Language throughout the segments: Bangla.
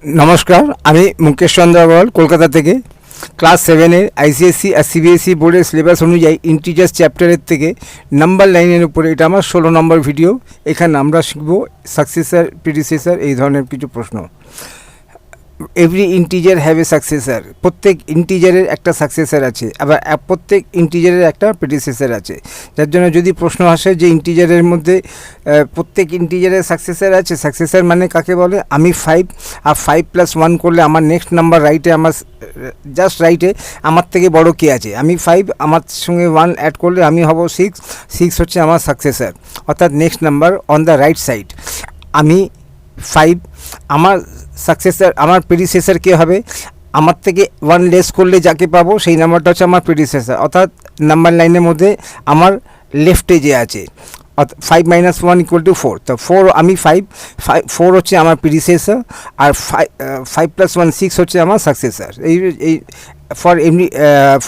नमस्कार আমি মুকেশ চন্দ্র আগরওয়াল কলকাতা থেকে ক্লাস 7 এর আইসিএসসি আর সিবিএসই বোর্ডের সিলেবাস অনুযায়ী ইন্টিজার্স চ্যাপ্টারের থেকে নাম্বার লাইনের উপরে এটা আমার 16 নম্বর ভিডিও। এখানে আমরা শিখব সাকসেসর প্রিডিসেসর এই ধরনের কিছু প্রশ্ন। Every integer have A successor, প্রত্যেক ইন্টিজারের একটা সাকসেসর আছে, আবার প্রত্যেক ইন্টিজারের একটা প্রিডিসেসর আছে। যার জন্য যদি প্রশ্ন আসে যে ইন্টিজারের মধ্যে প্রত্যেক ইন্টিজারের সাকসেসর আছে, সাকসেসর মানে কাকে বলে? আমি 5 আর 5 + 1 করলে আমার নেক্সট নাম্বার রাইটে আমার জাস্ট রাইটে আমার থেকে বড় কে আছে? আমি 5, আমার সঙ্গে 1 অ্যাড করলে আমি হব 6। 6 হচ্ছে আমার সাকসেসর, অর্থাৎ next number on the right side. আমি 5, আমার সাকসেসর, আমার প্রিডিসেসর কে হবে? আমার থেকে 1 লেস করলে যাকে পাবো সেই নাম্বারটা হচ্ছে আমার প্রিডিসেসর, অর্থাৎ নাম্বার লাইনের মধ্যে আমার লেফটে যে আছে। 5 - 1 = 4। তো 4 আমি 4 হচ্ছে আমার প্রিডিসেসর, আর 5 + 1 6 হচ্ছে আমার সাকসেসর। এই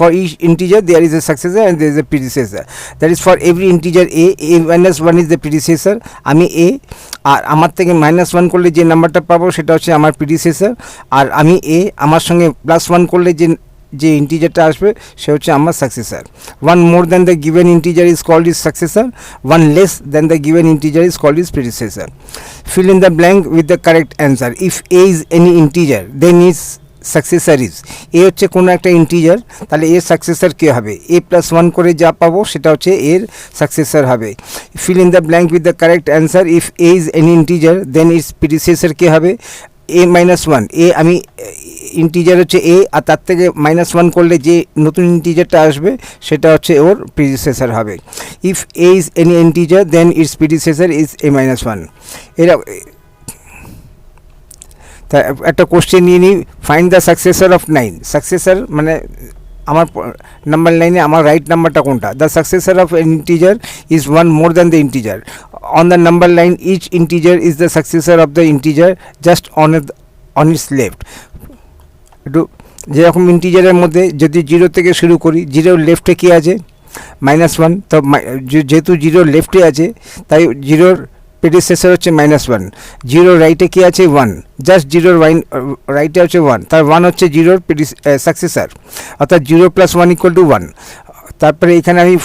for each integer there is a successor and there is a predecessor. That is for every integer a - 1 is the predecessor. আমি a, আর আমার থেকে -1 করলে যে নাম্বারটা পাবো সেটা হচ্ছে আমার প্রিডিসেসর, আর আমি a আমার সঙ্গে +1 করলে যে ইন্টিজারটা আসবে সে হচ্ছে আমার successor. 1 more than the given integer is called its successor, 1 less than the given integer is called its predecessor. Fill in the blank with the correct answer. If a is any integer then its successor is, এ হচ্ছে কোনো একটা ইন্টিজার, তাহলে এর সাকসেসর কে হবে? a + 1 করে যা পাবো সেটা হচ্ছে এর সাকসেসর হবে। Fill in the blank with the correct answer. If a is any integer then its predecessor কে হবে? a - 1। এ আমি ইন্টিজার হচ্ছে a, আর তার থেকে -1 করলে যে নতুন ইন্টিজারটা আসবে সেটা হচ্ছে ওর প্রিডিসেসর হবে। If a is any integer then its predecessor is a - 1। এরা তা একটা কোশ্চেন নিয়ে নিই, find the successor of 9। Successor মানে আমার নাম্বার লাইনে আমার রাইট নাম্বারটা কোনটা? The successor of integer is 1 more than the integer. On the number line each integer is the successor of the integer just on its left. একটু যেরকম ইন্টিজারের মধ্যে যদি 0 থেকে শুরু করি, 0 লেফটে কি আছে? -1। তো যেহেতু 0 লেফটে আছে তাই 0-র প্রিডিসেসর হচ্ছে -1। 0 রাইটে কি আছে? 1। জাস্ট 0-র রাইটে হচ্ছে 1, তার 1 হচ্ছে 0-র সাকসেসর, অর্থাৎ 0 + 1 = 1। তারপরে এখানে আমি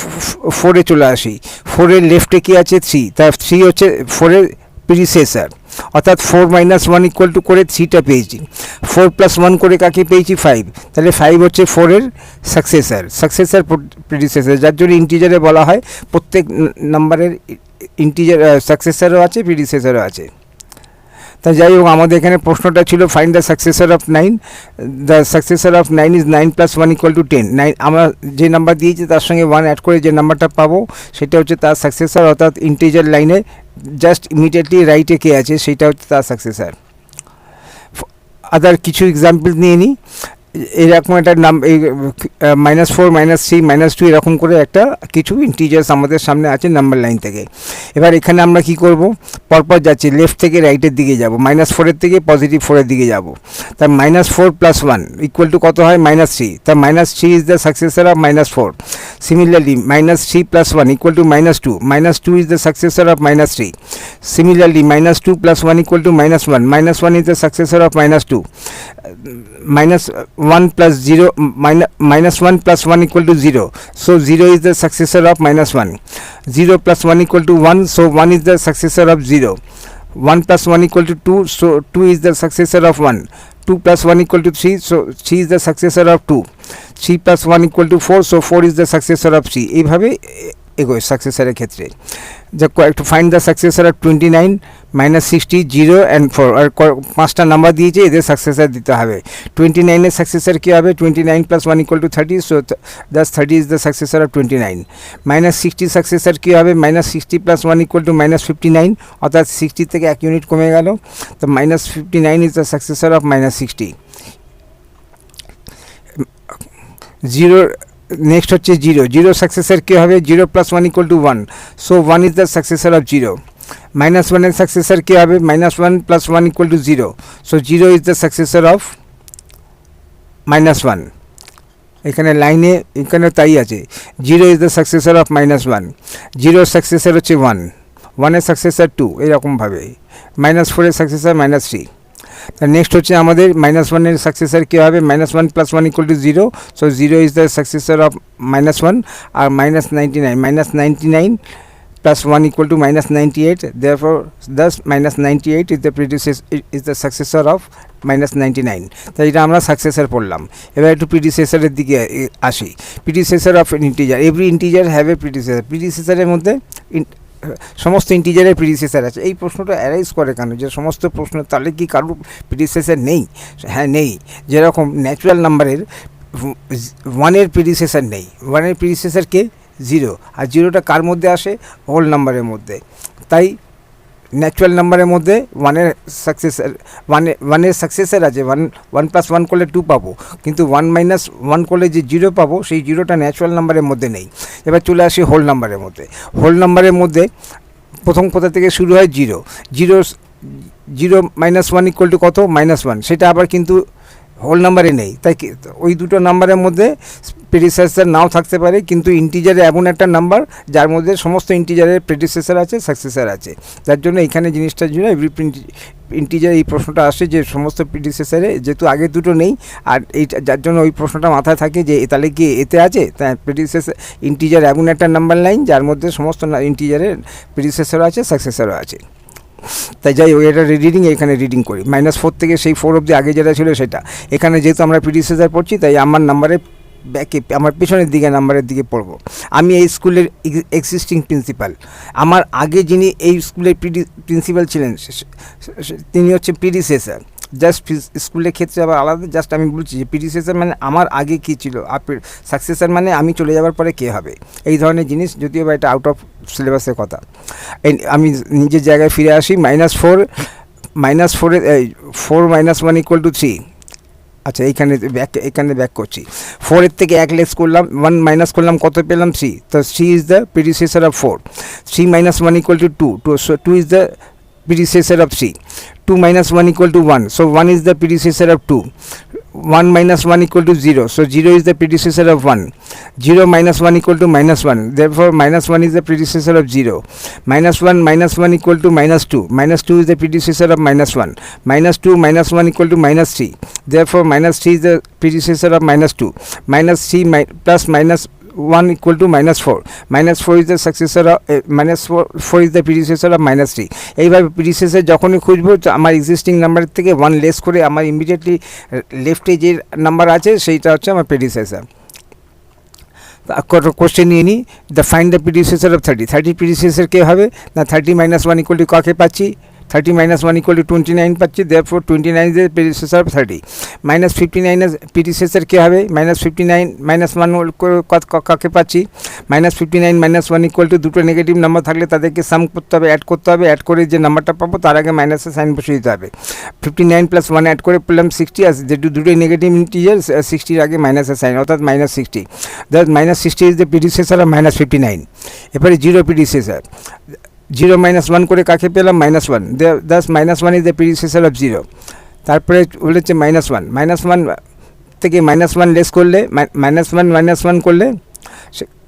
4-এ চলে আসি। 4-এর লেফটে কি আছে? 3, তার 3 হচ্ছে 4-এর প্রিডিসেসর, অর্থাৎ 4 - 1 করে 3টা পেয়েছি। 4 + 1 করে কাকে পেয়েছি? 5। তাহলে 5 হচ্ছে 4-এর সাকসেসর প্রিডিসেসর। যার জন্য ইন্টিজারে বলা হয় প্রত্যেক নাম্বারের ইন্টিজার সাকসেসরও আছে, প্রিডিসেসরও আছে। তা যাই হোক, আমাদের এখানে প্রশ্নটা ছিল find the successor of 9। The successor of 9 is 9 + 1 = 10। 9 আমরা যে নাম্বার দিয়েছি তার সঙ্গে 1 অ্যাড করে যে নাম্বারটা পাবো সেটা হচ্ছে তার সাকসেসর, অর্থাৎ ইন্টিজার লাইনে জাস্ট ইমিডিয়েটলি রাইটে কে আছে সেটা হচ্ছে তার সাকসেসর। আদার কিছু এক্সাম্পল নিয়ে নিই। এরকম একটা -4 -3 -2 এরকম করে একটা কিছু ইন্টিজার্স আমাদের সামনে আছে নাম্বার লাইন থেকে। এবার এখানে আমরা কি করব? পরপর যাচ্ছি, লেফট থেকে রাইটের দিকে যাব, -4-এর থেকে +4-এর দিকে যাব। তার -4 + 1 = কত হয়? -3। তার -3 is the successor of -4। Similarly -3 + 1 = -2। -2 is the successor of -3। Similarly -2 + 1 = -1। -1 is the successor of -2। -1 + 0 -1 + 1 = 0, so 0 is the successor of -1. 0 + 1 = 1, so 1 is the successor of 0. 1 + 1 = 2, so 2 is the successor of 1. 2 + 1 = 3, so 3 is the successor of 2. 3 + 1 = 4, so 4 is the successor of 3. এইভাবে এগোয় সাকসেসরের ক্ষেত্রে। যা একটু find the successor of 29 -60 0 and 4। আর 5টা নাম্বার দিয়েছে, এদের সাকসেসর দিতে হবে। 29-এর সাকসেসর কী হবে? 29 + 1 = 30, so thus 30 is the successor of 29. -60 successor কী হবে? -60 + 1 = -59, অর্থাৎ 60 থেকে 1 ইউনিট কমে গেল, তো -59 is the successor of -60. 0 next হচ্ছে 0 সাকসেসর কী হবে? 0 + 1 = 1, so 1 is the successor of 0. -1-এর successor কী হবে? -1 + 1 = 0, so 0 is the successor of -1. এখানে লাইনে এখানে তাই আছে, 0 is the successor of -1. 0 successor হচ্ছে 1, 1-এর সাকসেসর 2, এরকমভাবে। -4-এর সাকসেসর -3। নেক্সট হচ্ছে আমাদের -1 সাকসেসর কী হবে, -1 + 1 = 0, so 0 is the successor of -1, আর -99 plus 1 = -98, therefore thus -98 is the successor of -99. তাই এটা আমরা সাকসেসর পড়লাম। এবার একটু প্রিডিসেসরের দিকে আসি। Predecessor of integer, every integer have a predecessor. প্রিডিসেসরের মধ্যে সমস্ত ইন্টিজারের প্রিডিসেসর আছে। এই প্রশ্নটা অ্যারাইজ করে কেন যে সমস্ত প্রশ্ন, তাহলে কি কারোর প্রিডিসেসর নেই? হ্যাঁ, নেই। যেরকম ন্যাচুরাল নাম্বারের 1-এর প্রিডিসেসর নেই, 1-এর প্রিডিসেসর কে 0, আর 0টা কার মধ্যে আসে, হোল নাম্বারের মধ্যে। তাই ন্যাচুরাল নাম্বারের মধ্যে 1-এর সাকসেসর আছে, 1 + 1 করলে 2 পাবো, কিন্তু 1 - 1 করলে যে 0 পাবো সেই 0টা ন্যাচুরাল নাম্বারের মধ্যে নেই। এবার চলে আসি হোল নাম্বারের মধ্যে। হোল নাম্বারের মধ্যে প্রথম কোথা থেকে শুরু হয়, 0 -1 = কত, -1, সেটা আবার কিন্তু হোল নাম্বারে নেই। তাই ওই দুটো নাম্বারের মধ্যে প্রেডিসেসর নাও থাকতে পারে, কিন্তু ইন্টিজারে এমন একটা নাম্বার যার মধ্যে সমস্ত ইন্টিজারের প্রেডিসেসর আছে, সাকসেসর আছে। যার জন্য এখানে জিনিসটার জন্য এভরি ইন্টিজার এই প্রশ্নটা আসে যে সমস্ত প্রেডিসেসরে যেহেতু আগে দুটো নেই, আর এইটা যার জন্য ওই প্রশ্নটা মাথায় থাকে যে তাহলে কি এতে আছে, তাই প্রেডিসেসর ইন্টিজার এমন একটা নাম্বার লাইন যার মধ্যে সমস্ত ইন্টিজারের প্রেডিসেসর আছে, সাকসেসরও আছে। তাই যাই হোক, এটা রিডিং এখানে রিডিং করি -4 থেকে সেই 4 অবধি আগে যেটা ছিল সেটা। এখানে যেহেতু আমরা প্রিডিসেসর পড়ছি তাই আমার নাম্বারের ব্যাকে, আমার পেছনের দিকে নাম্বারের দিকে পড়ব। আমি এই স্কুলের এক্সিস্টিং প্রিন্সিপাল, আমার আগে যিনি এই স্কুলের প্রিন্সিপাল ছিলেন তিনি হচ্ছে প্রিডিসেসর। জাস্ট স্কুলের ক্ষেত্রে আবার আলাদা, জাস্ট আমি বলছি যে প্রিডিসেসর মানে আমার আগে কী ছিল, আর সাকসেসর মানে আমি চলে যাওয়ার পরে কে হবে, এই ধরনের জিনিস। যদিও বা এটা আউট অফ সিলেবাসের কথা। আমি নিজের জায়গায় ফিরে আসি। -4 -1 = 3। আচ্ছা, এখানে ব্যাক করছি। 4-এর থেকে 1 লেস করলাম, 1 মাইনাস করলাম, কত পেলাম, 3। তো 3 is the predecessor of 4। 3 - 1 = 2, so 2 is the predecessor of 3. 2 - 1 = 1, so 1 is the predecessor of 2. 1 - 1 = 0, so 0 is the predecessor of 1. 0 - 1 = -1, therefore -1 is the predecessor of 0. -1 - 1 = -2, -2 is the predecessor of -1. -2 - 1 = -3, therefore -3 is the predecessor of -2. -3 plus -1 = -4. -4 is the successor of -4 is the predecessor of -3. এইভাবে প্রিডিসেসর যখনই খুঁজবো আমার এক্সিস্টিং নাম্বারের থেকে 1 লেস করে আমার ইমিডিয়েটলি লেফটে যে নাম্বার আছে সেইটা হচ্ছে আমার প্রিডিসেসর। কোশ্চেন নিয়ে নিই। Find the predecessor of 30। 30 predecessor কে হবে না, 30 - 1 = কাকে পাচ্ছি, 30 - 1 = 29 পাচ্ছি, therefore 29 is the predecessor of 30. -59 এর predecessor কে হবে, -59 - 1 কাকে পাচ্ছি, -59 - 1 = দুটো নেগেটিভ নাম্বার থাকলে তাদেরকে সাম করতে হবে, অ্যাড করতে হবে, অ্যাড করে যে নাম্বারটা পাবো তার আগে মাইনাসের সাইন বসিয়ে দিতে হবে। 59 + 1 অ্যাড করে পেলাম 60, আর যেহেতু দুটোই নেগেটিভ ইন্টিজার 60-র আগে মাইনাসের সাইন, অর্থাৎ -60। That -60 is the predecessor of -59। এরপরে 0 প্রিডিসেসর, 0 - 1 করে কাকে পেলাম, -1, Das -1 is the predecessor of 0। তারপরে বলেছে -1 থেকে -1 লেস করলে, -1 করলে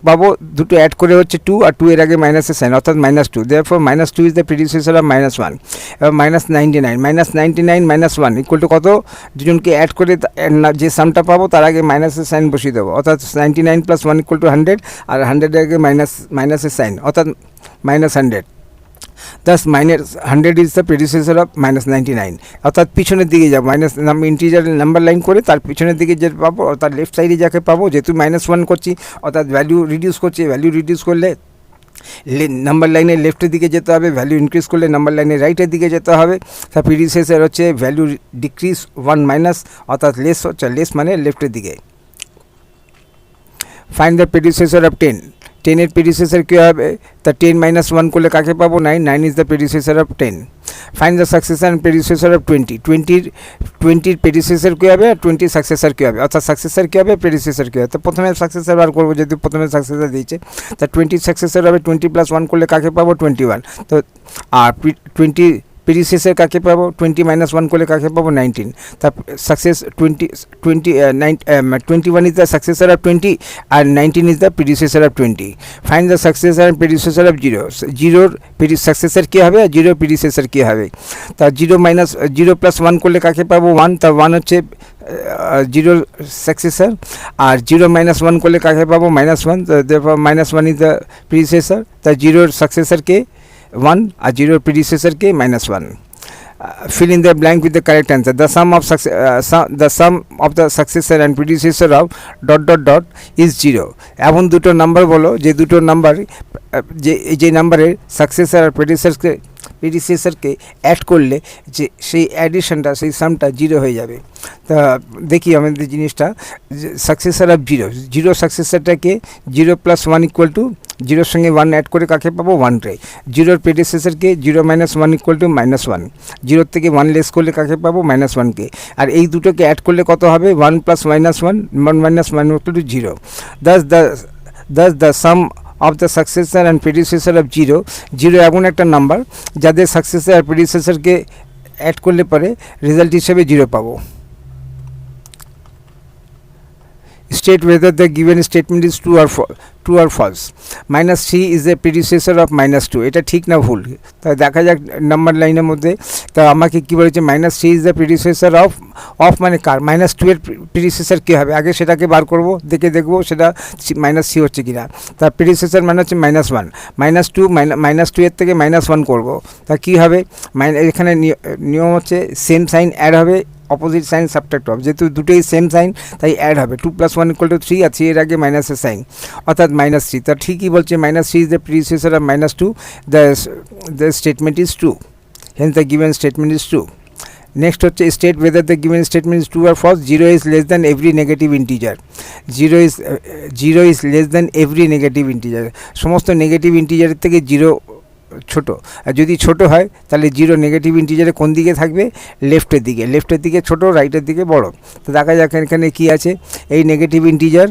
পাবো দুটো অ্যাড করে হচ্ছে 2, আর 2 এর আগে মাইনাসের সাইন, অর্থাৎ -2, therefore -2 is the predecessor of -1। এবার -99 -1 = কত, দুজনকে অ্যাড করে যে সামটা পাবো তার আগে মাইনাসের সাইন বসিয়ে দেবো, অর্থাৎ 99 + 1 = 100, আর 100 এর আগে মাইনাসের সাইন, অর্থাৎ -100। Thus -100 is the predecessor of -99, অর্থাৎ পিছনের দিকে যাবো, ইন্টিজার নাম্বার লাইন করে তার পিছনের দিকে যে পাবো, অর্থাৎ লেফট সাইডে যাকে পাবো, যেহেতু -1 করছি অর্থাৎ ভ্যালু রিডিউস করছি, ভ্যালু রিডিউস করলে নাম্বার লাইনের লেফটের দিকে যেতে হবে, ভ্যালু ইনক্রিজ করলে নাম্বার লাইনের রাইটের দিকে যেতে হবে। তার প্রিডিসেসর হচ্ছে ভ্যালু ডিক্রিজ 1 মাইনাস, অর্থাৎ লেস হচ্ছে, লেস মানে লেফটের দিকে। Find the predecessor of 10। 10-এর প্রিডিসেসর কী হবে, তা 10 - 1 করলে কাকে পাবো, 9 is the predecessor of 10। Find the successor and predecessor of 20। 20-র প্রিডিসেসর কী হবে, আর 20 সাকসেসর কী হবে, অর্থাৎ সাকসেসর কী হবে, প্রিডিসেসর কী হবে। তো প্রথমে সাকসেসর বার করবো, যেহেতু প্রথমে সাকসেসর দিয়েছে, তা 20 সাকসেসর হবে, 20 + 1 করলে কাকে পাবো, 21। তো আর 20 প্রিডিসেসর কাকে পাবো, 20 - 1 করলে কাকে পাবো, 19। তা success 21 is the successor of 20 আর 19 is the predecessor of 20। Find the successor and predecessor of 0। জিরোর সাকসেসর কী হবে আর জিরোর প্রিডিসেসর কী হবে। তা 0 + 1 করলে কাকে পাবো, 1। তা 1 হচ্ছে জিরোর সাকসেসর, আর 0 - 1 করলে কাকে পাবো, -1। -1 ইজ দ্য প্রিডিসেসর। তা জিরোর সাকসেসরকে 1 আর জিরোর প্রিডিসেসরকে -1। Fill in the blank with the correct answer. The sum of the successor and predecessor of ... is 0. এমন দুটো নাম্বার বলো যে দুটো নাম্বার যে নাম্বারের সাকসেসর আর প্রেডিসেসরকে অ্যাড করলে যে সেই অ্যাডিশনটা, সেই সামটা 0 হয়ে যাবে। তা দেখি আমাদের জিনিসটা, সাকসেসর অফ 0 সাকসেসরটাকে 0 + 1 = 0-র সঙ্গে 1 অ্যাড করে কাকে পাবো, 1 রে। জিরোর প্রেডিসেসরকে 0 - 1 = -1। 0 থেকে 1 লেস করলে কাকে পাবো, -1 কে। আর এই দুটোকে অ্যাড করলে কত হবে, 1 + -1, 1 - 1 = 0। Thus the sum of the successor and predecessor of 0 এমন একটা নাম্বার যাদের সাকসেসর আর প্রেডিসেসরকে অ্যাড করলে পরে রেজাল্ট হিসেবে 0 পাবো। State whether the given statement is true or false. -3 is the predecessor of -2. এটা ঠিক না ভুল, তা দেখা যাক নাম্বার লাইনের মধ্যে। তা আমাকে কী বলেছে, -3 is the predecessor of মানে কার, -2 এর প্রিডিসেসর কী হবে, আগে সেটাকে বার করব, দেখবো সেটা -3 হচ্ছে কিনা। তার প্রিডিসেসর মানে হচ্ছে -1, -2 এর থেকে -1 করব। তা কী হবে, এখানে নিয়ম হচ্ছে সেম সাইন অ্যাড হবে, অপোজিট সাইন সাবট্রাক্ট হবে। যেহেতু দুটোই সেম সাইন তাই অ্যাড হবে। 2 + 1 = 3 আর 3 এর আগে মাইনাসের সাইন, অর্থাৎ -3। তা ঠিকই বলছে, -3 is the predecessor of -2. The statement is true. Hence the given statement is true. Next হচ্ছে state whether the given statement is true or false. 0 is less than every negative integer. 0 is less than every negative integer. সমস্ত নেগেটিভ ইন্টিজারের থেকে 0 ছোট। আর যদি ছোট হয় তাহলে 0 নেগেটিভ ইন্টিজারে কোন দিকে থাকবে, লেফটের দিকে ছোট, রাইটের দিকে বড়। তো দেখা যাক এখানে কি আছে, এই নেগেটিভ ইন্টিজার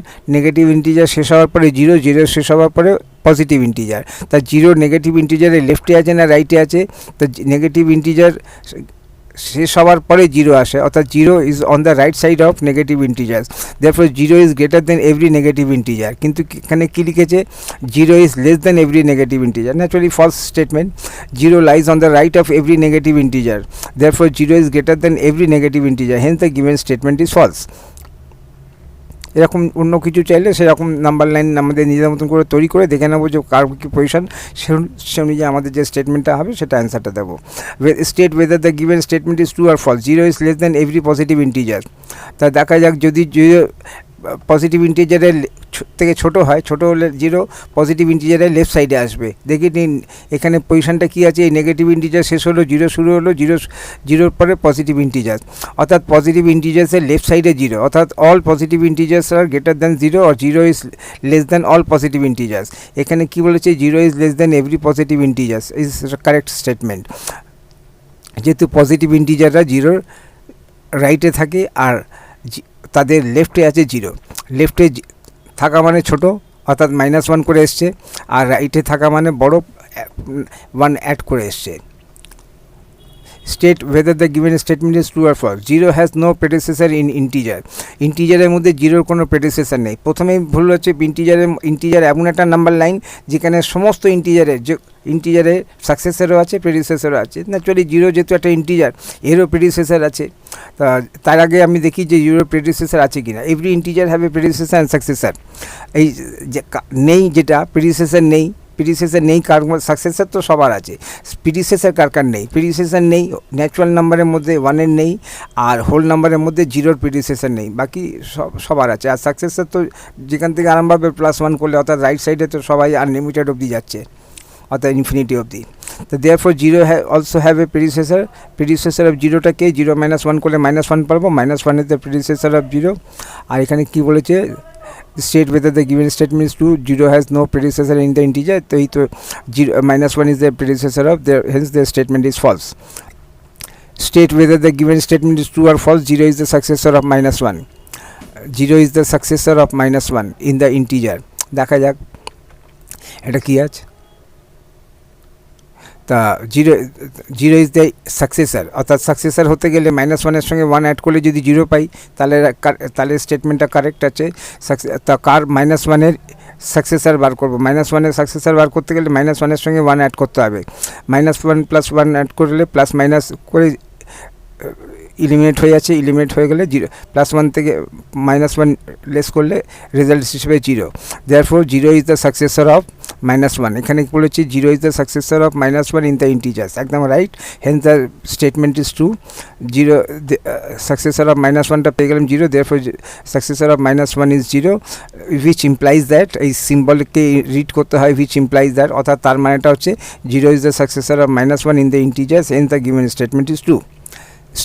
শেষ হওয়ার পরে 0 শেষ হওয়ার পরে পজিটিভ ইন্টিজার। তা 0 নেগেটিভ ইন্টিজারে লেফটে আছে না রাইটে আছে, তো নেগেটিভ ইন্টিজার শেষ হওয়ার পরে 0 আসে, অর্থাৎ 0 is on the right side of negative integers. Therefore 0 is greater than every negative integer. কিন্তু এখানে কী লিখেছে, 0 is less than every negative integer. Naturally false statement. 0 lies on the right of every negative integer. Therefore 0 is greater than every negative integer. Hence the given statement is false. এরকম অন্য কিছু চাইলে সেরকম নাম্বার লাইন আমাদের নিজের মতন করে তৈরি করে দেখে নেবো যে কার কী পজিশন, সে অনুযায়ী আমাদের যে স্টেটমেন্টটা হবে সেটা অ্যান্সারটা দেবো। State whether the given statement is true আর false. 0 is less than every positive integer. তা দেখা যাক যদি পজিটিভ ইন্টিজারের থেকে ছোটো হয়, ছোটো হলে 0 পজিটিভ ইন্টিজারের লেফট সাইডে আসবে। দেখি নিন এখানে পজিশনটা কী আছে, এই নেগেটিভ ইন্টিজার শেষ হলো, 0 শুরু হলো, 0 পরে পজিটিভ ইন্টিজার, অর্থাৎ পজিটিভ ইন্টিজার্সের লেফট সাইডে 0, অর্থাৎ all positive integers are greater than 0 আর 0 is less than all positive integers. এখানে কী বলেছে, 0 is less than every positive integers is correct statement. যেহেতু পজিটিভ ইন্টিজাররা 0 রাইটে থাকে আর তাদের লেফটে আছে 0, লেফটে থাকা মানে ছোট, অর্থাৎ -1 করে এসছে, আর রাইটে থাকা মানে বড়, 1 অ্যাড করে এসছে। State whether the given statement is true or false. 0 has no predecessor in integer. ইন্টিজারের মধ্যে 0-র কোনো প্রেডিসেসর নেই। প্রথমেই ভুল হচ্ছে, ইন্টিজার এমন একটা নাম্বার লাইন যেখানে সমস্ত ইন্টিজারের সাকসেসরও আছে, প্রেডিসেসরও আছে। ন্যাচুরালি 0 যেহেতু একটা ইন্টিজার, এরও প্রেডিসেসর আছে। তার আগে আমি দেখি যে 0 প্রেডিসেসর আছে কিনা। Every integer have A predecessor and successor. এই যে নেই, যেটা প্রেডিসেসর নেই, কার সাকসেসর তো সবার আছে, প্রিডিসেসর কার নেই, প্রিডিসেসর নেই ন্যাচুরাল নাম্বারের মধ্যে 1-এর নেই, আর হোল নাম্বারের মধ্যে 0-র প্রিডিসেসর নেই, বাকি সবার আছে। আর সাকসেসর তো যেখান থেকে আরম্ভ হবে +1 করলে, অর্থাৎ রাইট সাইডে তো সবাই আনলিমিটেড অবধি যাচ্ছে, অর্থাৎ ইনফিনিটি অবধি। তো therefore 0 also have a predecessor of 0টাকে 0 - 1 করলে -1 পাবো, -1 ইজ দ্য প্রিডিসেসর অফ 0। আর এখানে কী বলেছে, state whether the given statement is true. 0 has no predecessor in the integer, so 1 is the predecessor of there, hence the statement is false. State whether the given statement is true or false. 0 is the successor of -1. 0 is the successor of -1 in the integer. দেখা যাক এটা কি আছে। তা জিরো ইজ দ্য সাকসেসার, অর্থাৎ সাকসেসার হতে গেলে -1-এর সঙ্গে 1 অ্যাড করলে যদি 0 পাই তাহলে স্টেটমেন্টটা কারেক্ট আছে। তা কার -1-এর সাকসেসার বার করবো, -1-এর সাকসেসার বার করতে গেলে -1-এর সঙ্গে 1 অ্যাড করতে হবে। -1 + 1 অ্যাড করলে প্লাস মাইনাস করে ইলিমিনেট হয়ে যাচ্ছে, ইলিমিনেট হয়ে গেলে 0 +1 থেকে -1 লেস করলে রেজাল্ট হিসেবে 0। Therefore 0 is the successor of -1। এখানে বলেছি 0 is the successor of -1 in the integers, একদম right, hence the statement is true. 0 successor of -1টা পেয়ে গেলাম 0, therefore successor of -1 is 0, which implies that, এই সিম্বলকে রিড করতে হয়, হুইচ ইমপ্লাইজ দ্যাট, অর্থাৎ তার মানেটা হচ্ছে 0 is the successor of -1 in the integers, hence the given statement is true.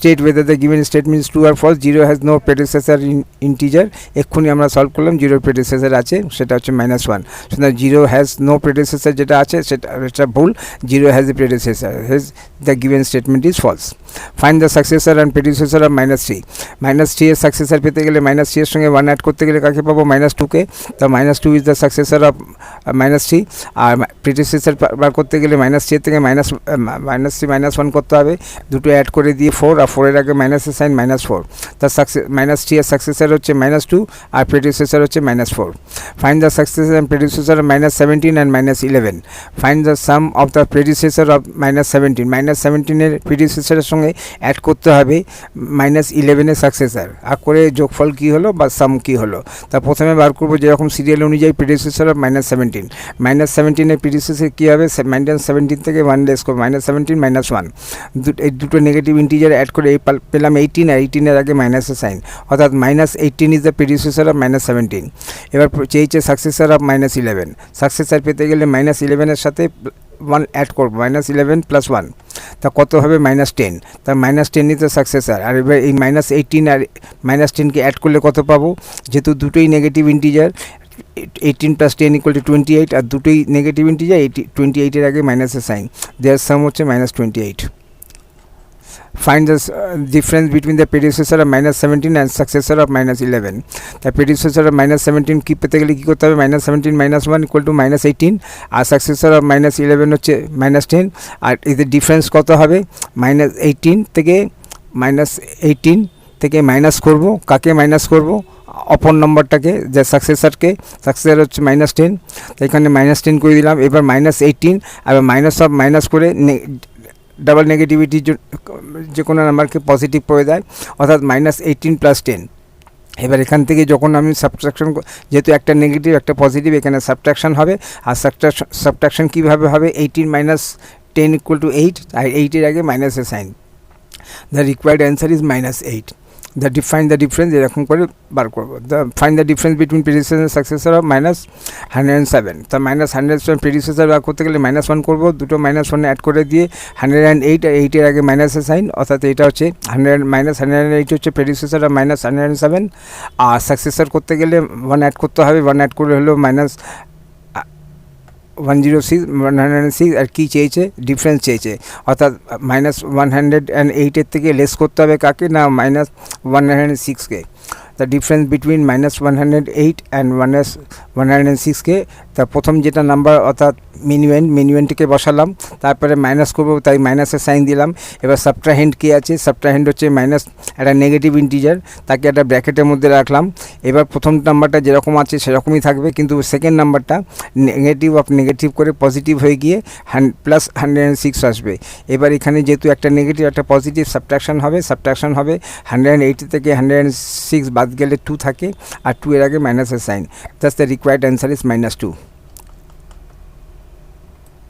State whether the given statement is true or false. 0 has no predecessor in integer, এক্ষুনি আমরা সলভ করলাম, 0 predecessor আছে, সেটা হচ্ছে -1। সুতরাং 0 has no predecessor যেটা আছে সেটা ভুল, 0 has a predecessor, hence the given statement is false. Find the successor and predecessor of -3. -3 এর সাকসেসর পেতে গেলে -3 এর সঙ্গে 1 অ্যাড করতে গেলে কাকে পাবো, -2 কে। তো -2 ইজ দ্য সাকসেসর অফ -3, আর predecessor বার করতে গেলে -3 থেকে -3 -1 করতে হবে, দুটো অ্যাড করে দিয়ে 4, আর 4 এর আগে মাইনাসের সাইন -4। তার -3 এর সাকসেসর হচ্ছে -2 আর predecessor হচ্ছে -4। Find the successor and predecessor of -17 and -11. Find the sum of the predecessor of -17. -17 এর predecessor সঙ্গে অ্যাড করতে হবে -11 এর সাকসেসর, আর করে যোগফল কি হলো বা সাম কি হলো। তা প্রথমে বার করবো যেরকম সিরিয়াল অনুযায়ী predecessor of -17। -17 এর predecessor কী হবে, -17 থেকে 1 লেস করবো, -17 -1, এই দুটো নেগেটিভ ইন্টিজার অ্যাড করে পেলাম 18, আর 18 এর আগে মাইনাসের সাইন, অর্থাৎ -18 ইজ দ্য predecessor of -17। এবার চেয়েছে সাকসেসর অফ -11। সাকসেসর পেতে গেলে -11 এর সাথে 1 অ্যাড করবো, -11 + 1, তা কত হবে, -10। তার -10 ইজ দ্য সাকসেসর। আর এবার এই -18 আর -10কে অ্যাড করলে কত পাবো, যেহেতু দুটোই নেগেটিভ ইন্টিজার, 18 + 10 = 28, আর দুটোই নেগেটিভ ইন্টিজার, 28 এর আগে মাইনাসের সাইন, দেয়ার সাম হচ্ছে -28। Find the difference between the predecessor of -17 and successor of -11. The predecessor of -17 কি পেতে গেলে কী করতে হবে, -17 - 1 = -18, আর successor of -11 হচ্ছে -10, আর এদের ডিফারেন্স কত হবে, -18 থেকে মাইনাস করব, কাকে মাইনাস করব, অপর নম্বরটাকে, যে সাকসেসরকে, সাকসেসর হচ্ছে -10, তো এখানে -10 করে দিলাম। এবার -18 আর মাইনাস করে ডাবল নেগেটিভিটি যে কোনো নাম্বারকে পজিটিভ করে দেয়, অর্থাৎ -18 + 10। এবার এখান থেকে যখন আমি সাবট্রাকশন, যেহেতু একটা নেগেটিভ একটা পজিটিভ, এখানে সাবট্রাকশন হবে, আর সাবট্রাকশন কীভাবে হবে, 18 - 10 = 8, আর 8 এর আগে মাইনাসের sign. The required answer is -8। find the difference এরকম করে বার করবো। find the difference between predecessor and successor of -107। তা -107 predecessor বার করতে গেলে -1 করবো, দুটো -1 অ্যাড করে দিয়ে 108, আর 8 এর আগে মাইনাসের সাইন, অর্থাৎ এটা হচ্ছে 108 হচ্ছে predecessor of -107, আর সাকসেসর করতে গেলে 1 অ্যাড করতে হবে, 1 অ্যাড করে হলো -106 আর কি চেয়েছে, ডিফারেন্স চেয়েছে, অর্থাৎ -108 এর থেকে লেস করতে হবে কাকে না, -106কে। দ্য ডিফারেন্স বিটুইন -108 অ্যান্ড -106কে, তা প্রথম যেটা নাম্বার অর্থাৎ মিনিমেন্টকে বসালাম, তারপরে মাইনাস করবো, তাই মাইনাসের সাইন দিলাম। এবার সাবট্রাহেন্ড কে আছে, সাবট্রাহেন্ড হচ্ছে একটা নেগেটিভ ইন্টিজার, তাকে একটা ব্র্যাকেটের মধ্যে রাখলাম। এবার প্রথম নাম্বারটা যেরকম আছে সেরকমই থাকবে, কিন্তু সেকেন্ড নাম্বারটা নেগেটিভ করে পজিটিভ হয়ে গিয়ে +106 আসবে। এবার এখানে যেহেতু একটা নেগেটিভ একটা পজিটিভ, সাবট্রাকশন হবে 108 থেকে 106 বাদ গেলে 2 থাকে, আর 2 এর আগে মাইনাসের sign, that's the required answer is -2।